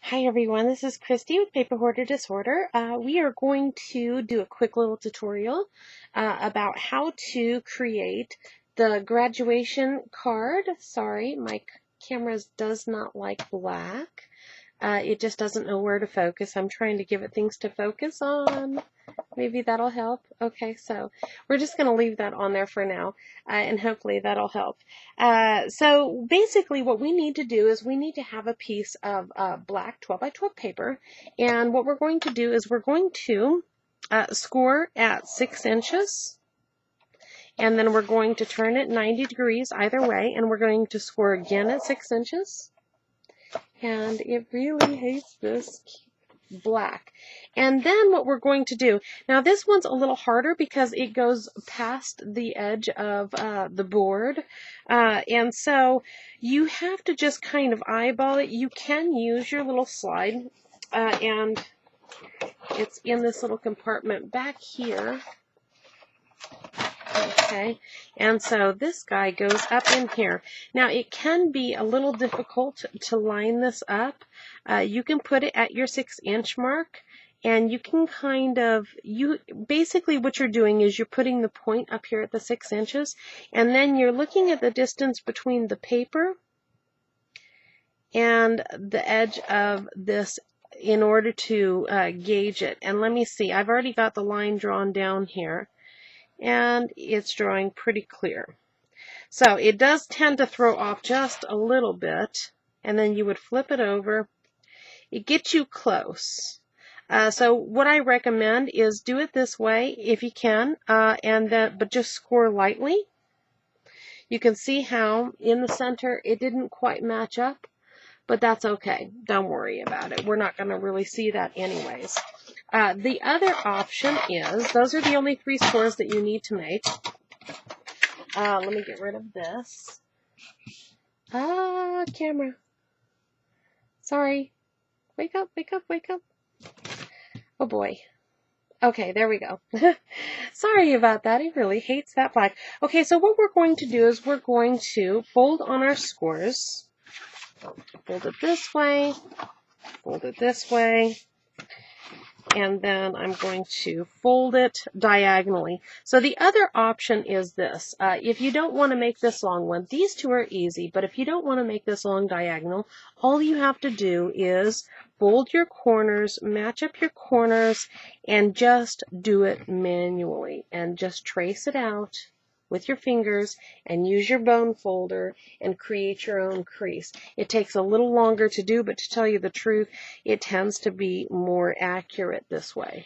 Hi everyone, this is Christy with Paper Hoarder Disorder. We are going to do a quick little tutorial about how to create the graduation card. Sorry, my camera does not like black. It just doesn't know where to focus. I'm trying to give it things to focus on. Maybe that'll help. Okay, so we're just going to leave that on there for now, and hopefully that'll help. So basically what we need to do is we need to have a piece of black 12 by 12 paper, and what we're going to do is we're going to score at 6 inches, and then we're going to turn it 90 degrees either way, and we're going to score again at 6 inches. And it really hates this black. And then what we're going to do, now this one's a little harder because it goes past the edge of the board, and so you have to just kind of eyeball it. You can use your little slide, and it's in this little compartment back here. Okay, and so this guy goes up in here. Now it can be a little difficult to line this up. You can put it at your 6-inch mark, and you can kind of, basically what you're doing is you're putting the point up here at the 6 inches, and then you're looking at the distance between the paper and the edge of this in order to gauge it. And let me see, I've already got the line drawn down here, and it's drawing pretty clear. So it does tend to throw off just a little bit, and then you would flip it over. It gets you close. So what I recommend is do it this way if you can, but just score lightly. You can see how in the center it didn't quite match up, but that's okay. Don't worry about it. We're not going to really see that anyways. The other option is, those are the only 3 scores that you need to make. Let me get rid of this. Camera. Sorry. Wake up, wake up, wake up. Oh boy. Okay, there we go. Sorry about that. It really hates that black. Okay, so what we're going to do is we're going to fold on our scores. Fold it this way. Fold it this way. And then I'm going to fold it diagonally. So the other option is this. If you don't want to make this long one, these two are easy, but if you don't want to make this long diagonal, all you have to do is fold your corners, match up your corners, and just do it manually. And just trace it out with your fingers and use your bone folder and create your own crease. It takes a little longer to do, but to tell you the truth, it tends to be more accurate this way.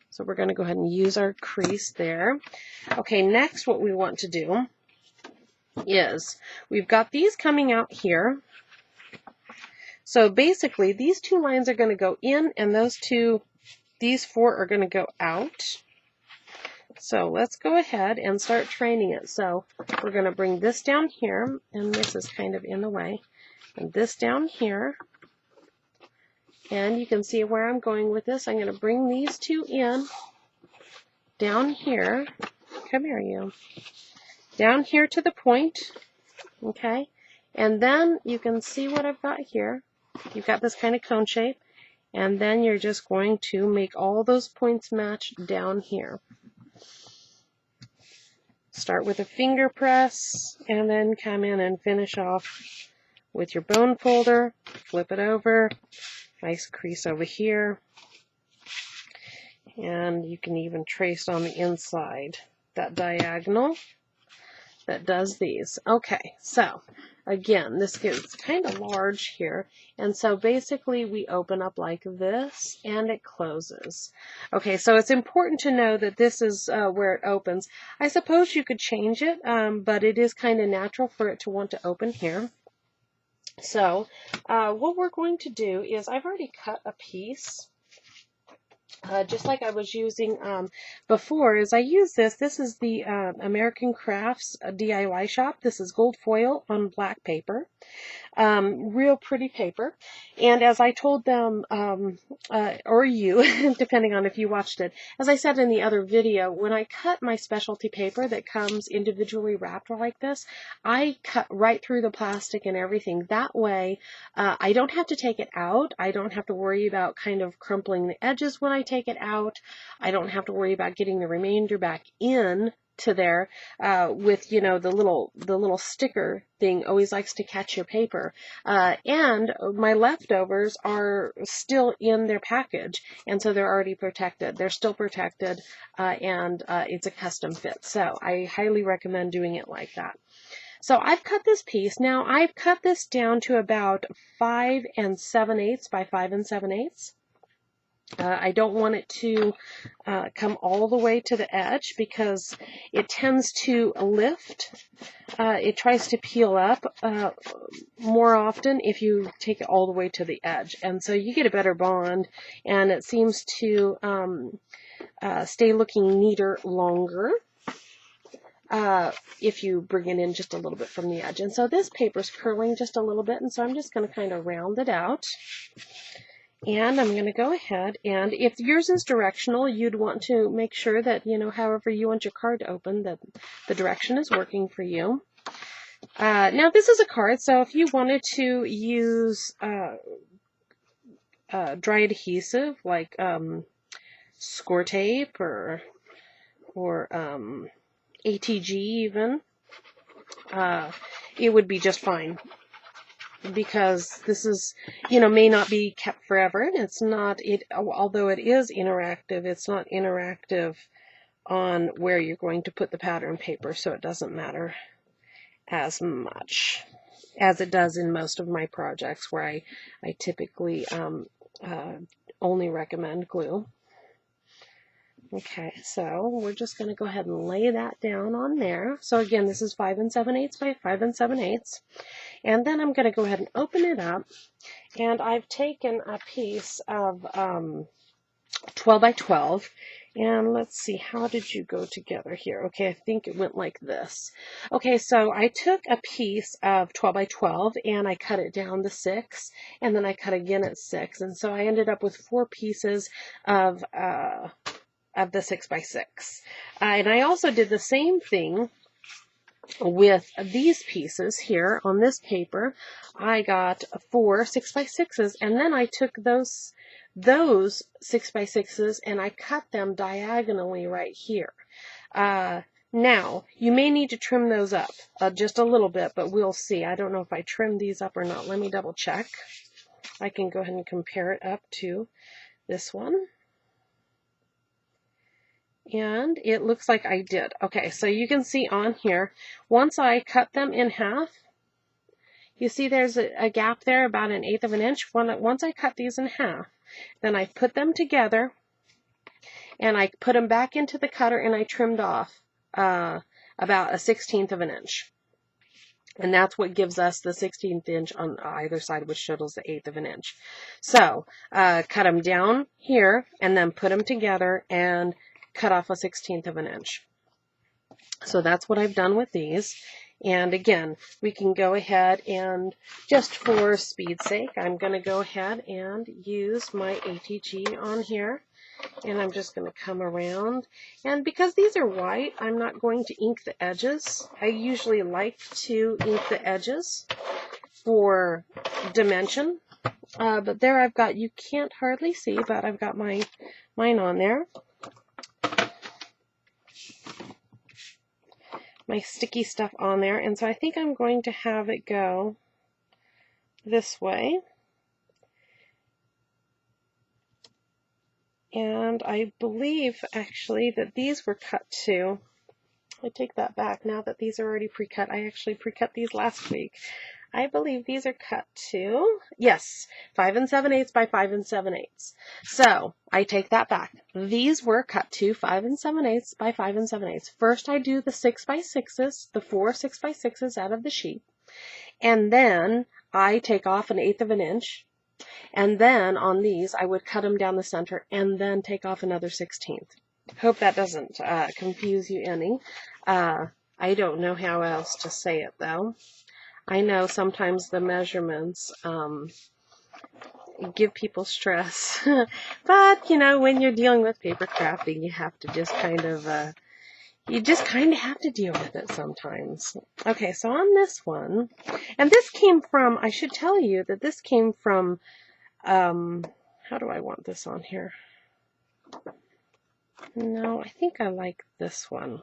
So we're going to go ahead and use our crease there. Okay, next what we want to do is we've got these coming out here. So basically these 2 lines are going to go in, and these 4 are going to go out. So let's go ahead and start training it. So we're going to bring this down here, and this is kind of in the way, and this down here. And you can see where I'm going with this. I'm going to bring these 2 in, down here. Come here, you. Down here to the point, okay? And then you can see what I've got here. You've got this kind of cone shape, and then you're just going to make all those points match down here. Start with a finger press, and then come in and finish off with your bone folder. Flip it over. Nice crease over here. And you can even trace on the inside that diagonal that does these. Okay, so again, this gets kind of large here, and so basically we open up like this and it closes. Okay, so it's important to know that this is where it opens. I suppose you could change it, but it is kind of natural for it to want to open here. So what we're going to do is, I've already cut a piece. Just like I was using before, is I use this. This is the American Crafts DIY shop. This is gold foil on black paper. Real pretty paper. And as I told them, or you, depending on if you watched it, as I said in the other video, when I cut my specialty paper that comes individually wrapped like this, I cut right through the plastic and everything. That way, I don't have to take it out. I don't have to worry about kind of crumpling the edges when I take it out. I don't have to worry about getting the remainder back in to there with, you know, the little sticker thing always likes to catch your paper. And my leftovers are still in their package, and so they're already protected. They're still protected, and it's a custom fit. So I highly recommend doing it like that. So I've cut this piece. Now I've cut this down to about 5 7/8 by 5 7/8. I don't want it to come all the way to the edge because it tends to lift. It tries to peel up more often if you take it all the way to the edge. And so you get a better bond, and it seems to stay looking neater longer if you bring it in just a little bit from the edge. And so this paper's curling just a little bit, and so I'm just going to kind of round it out. And I'm going to go ahead, and if yours is directional, you'd want to make sure that, you know, however you want your card to open, that the direction is working for you. Now, this is a card, so if you wanted to use dry adhesive, like score tape or ATG even, it would be just fine. Because this is, you know, may not be kept forever, and it's not, although it is interactive, it's not interactive on where you're going to put the pattern paper, so it doesn't matter as much as it does in most of my projects where I typically only recommend glue. Okay, so we're just going to go ahead and lay that down on there. So again, this is 5 7/8 by 5 7/8. And then I'm going to go ahead and open it up. And I've taken a piece of 12 by 12. And let's see, how did you go together here? Okay, I think it went like this. Okay, so I took a piece of 12 by 12 and I cut it down to 6. And then I cut again at 6. And so I ended up with 4 pieces of the 6 by 6. And I also did the same thing with these pieces here on this paper. I got 4 6 by 6s, and then I took those 6 by 6s and I cut them diagonally right here. Now, you may need to trim those up just a little bit, but we'll see. I don't know if I trimmed these up or not. Let me double check. I can go ahead and compare it up to this one. And it looks like I did. Okay, so you can see on here, once I cut them in half, you see there's a gap there about 1/8 of an inch. Once I cut these in half, then I put them together and I put them back into the cutter and I trimmed off about 1/16 of an inch. And that's what gives us the 16th inch on either side, which totals the 1/8 of an inch. So cut them down here and then put them together and cut off 1/16 of an inch. So that's what I've done with these. And again, we can go ahead and, just for speed's sake, I'm going to go ahead and use my ATG on here. And I'm just going to come around. And because these are white, I'm not going to ink the edges. I usually like to ink the edges for dimension. But there I've got, you can't hardly see, but I've got mine on there. My sticky stuff on there, and so I think I'm going to have it go this way. And I believe actually that these were cut too. I take that back. Now that these are already pre-cut, I actually pre-cut these last week. I believe these are cut too. Yes, 5 7/8 by 5 7/8. So I take that back. These were cut to 5 7/8 by 5 7/8. First I do the 6 by 6s, the 4 6 by 6s out of the sheet. And then I take off 1/8 of an inch. And then on these, I would cut them down the center and then take off another 1/16. Hope that doesn't confuse you any. I don't know how else to say it though. I know sometimes the measurements give people stress, but you know, when you're dealing with paper crafting, you have to just kind of have to deal with it sometimes. Okay, so on this one, and this came from, I should tell you that this came from, how do I want this on here? No, I think I like this one.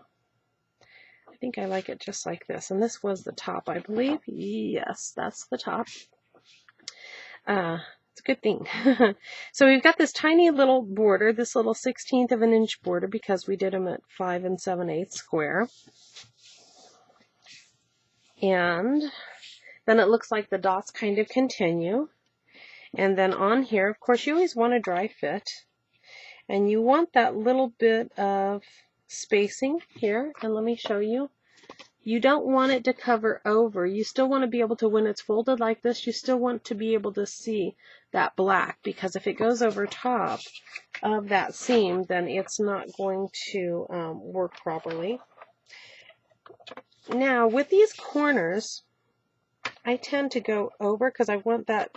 I think I like it just like this. And this was the top, I believe. Yes, that's the top. It's a good thing. So we've got this tiny little border, this little 1/16 of an inch border, because we did them at 5 7/8 square. And then it looks like the dots kind of continue. And then on here, of course, you always want a dry fit. And you want that little bit of spacing here. And let me show you. You don't want it to cover over. You still want to be able to, when it's folded like this, you still want to be able to see that black, because if it goes over top of that seam, then it's not going to work properly. Now, with these corners, I tend to go over because I want that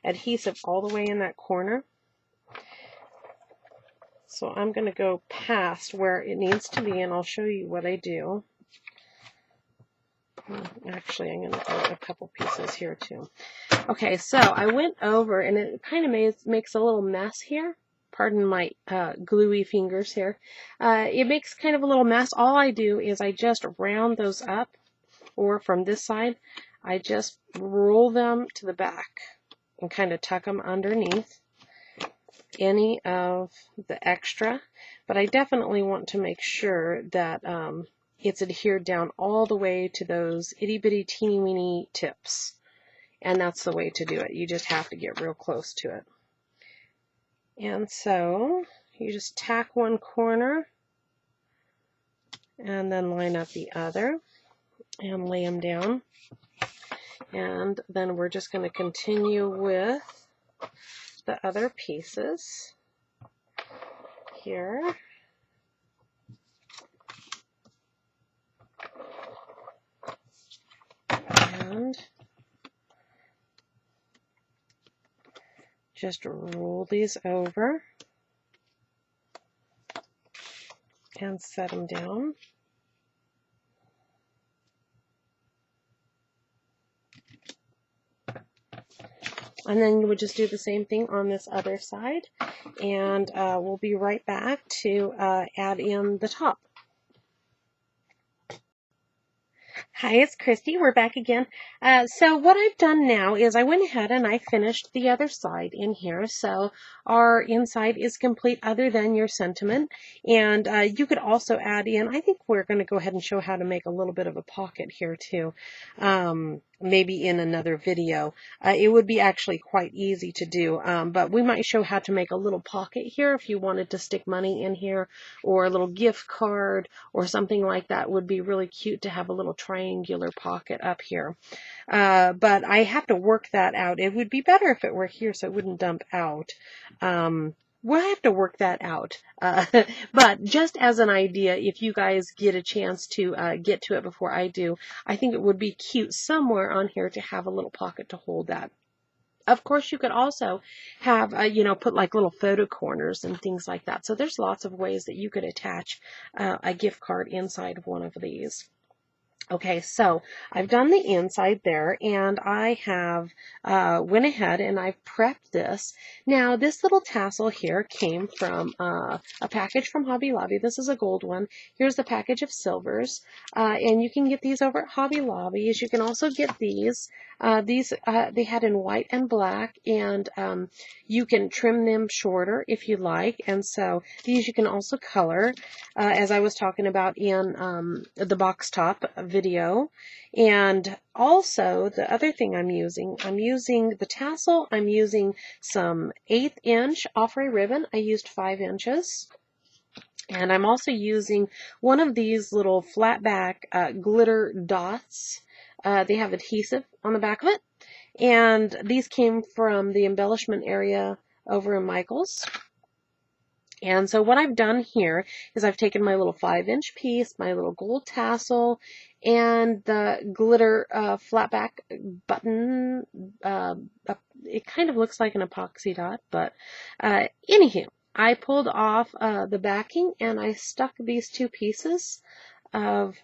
adhesive all the way in that corner. So I'm going to go past where it needs to be, and I'll show you what I do. Actually, I'm going to do a couple pieces here too. Okay, so I went over, and it kind of makes a little mess here. Pardon my gluey fingers here. It makes kind of a little mess. All I do is I just round those up, or from this side, I just roll them to the back and kind of tuck them underneath any of the extra. But I definitely want to make sure that it's adhered down all the way to those itty bitty teeny weeny tips. And that's the way to do it. You just have to get real close to it. And so you just tack one corner and then line up the other and lay them down. And then we're just going to continue with the other pieces here. And just roll these over and set them down. And then you would just do the same thing on this other side. And we'll be right back to add in the top. Hi, it's Christy. We're back again. So what I've done now is I went ahead and I finished the other side in here. So our inside is complete other than your sentiment. And you could also add in, I think we're going to go ahead and show how to make a little bit of a pocket here too. Maybe in another video. It would be actually quite easy to do, but we might show how to make a little pocket here if you wanted to stick money in here, or a little gift card or something like that. Would be really cute to have a little triangular pocket up here. But I have to work that out. It would be better if it were here so it wouldn't dump out. We'll have to work that out. But just as an idea, if you guys get a chance to get to it before I do, I think it would be cute somewhere on here to have a little pocket to hold that. Of course, you could also have, put like little photo corners and things like that. So there's lots of ways that you could attach a gift card inside of one of these. Okay, so I've done the inside there, and I have went ahead and I've prepped this. Now, this little tassel here came from a package from Hobby Lobby. This is a gold one. Here's the package of silvers, and you can get these over at Hobby Lobby. You can also get these. They had in white and black, and you can trim them shorter if you like. And so these you can also color, as I was talking about in the box top video. And also the other thing I'm using the tassel. I'm using some 1/8 inch Offray ribbon. I used 5 inches. And I'm also using one of these little flat back glitter dots. They have adhesive on the back of it. And these came from the embellishment area over in Michael's. And so what I've done here is I've taken my little 5-inch piece, my little gold tassel, and the glitter flat back button. It kind of looks like an epoxy dot, but anywho, I pulled off the backing and I stuck these 2 pieces of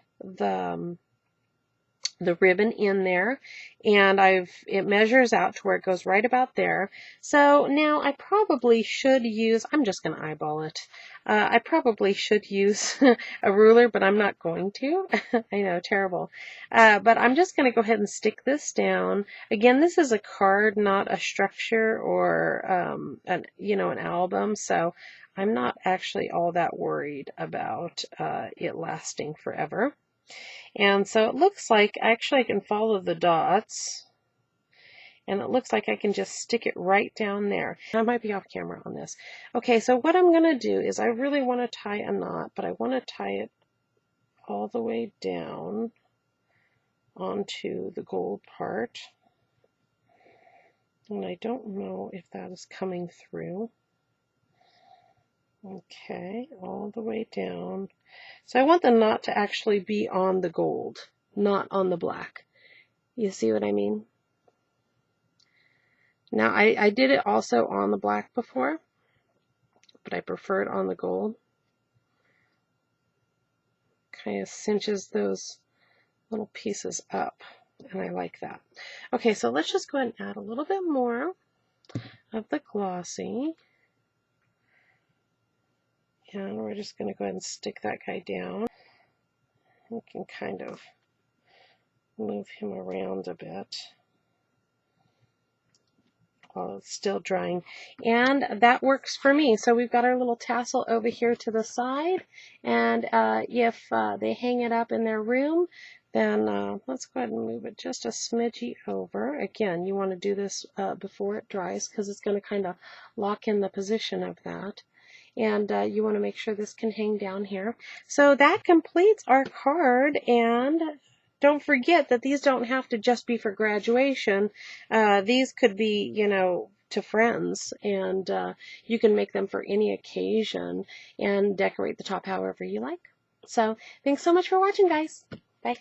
the ribbon in there, and it measures out to where it goes right about there. So now I probably should use, I'm just going to eyeball it. I probably should use a ruler, but I'm not going to. I know, terrible. But I'm just going to go ahead and stick this down. Again, this is a card, not a structure or an album, so I'm not actually all that worried about it lasting forever. And so it looks like actually I can follow the dots, and it looks like I can just stick it right down there. I might be off camera on this. Okay, so what I'm going to do is I really want to tie a knot, but I want to tie it all the way down onto the gold part. And I don't know if that is coming through. Okay, all the way down. So I want the knot to actually be on the gold, not on the black. You see what I mean? Now, I did it also on the black before, but I prefer it on the gold. Kind of cinches those little pieces up, and I like that. Okay, so let's just go ahead and add a little bit more of the glossy. And we're just going to go ahead and stick that guy down. We can kind of move him around a bit while it's still drying, and that works for me. So we've got our little tassel over here to the side, and if they hang it up in their room, then let's go ahead and move it just a smidgy over. Again, you want to do this before it dries because it's going to kind of lock in the position of that. And you want to make sure this can hang down here. So that completes our card, and don't forget that these don't have to just be for graduation. These could be, to friends, and you can make them for any occasion and decorate the top however you like. So thanks so much for watching, guys. Bye.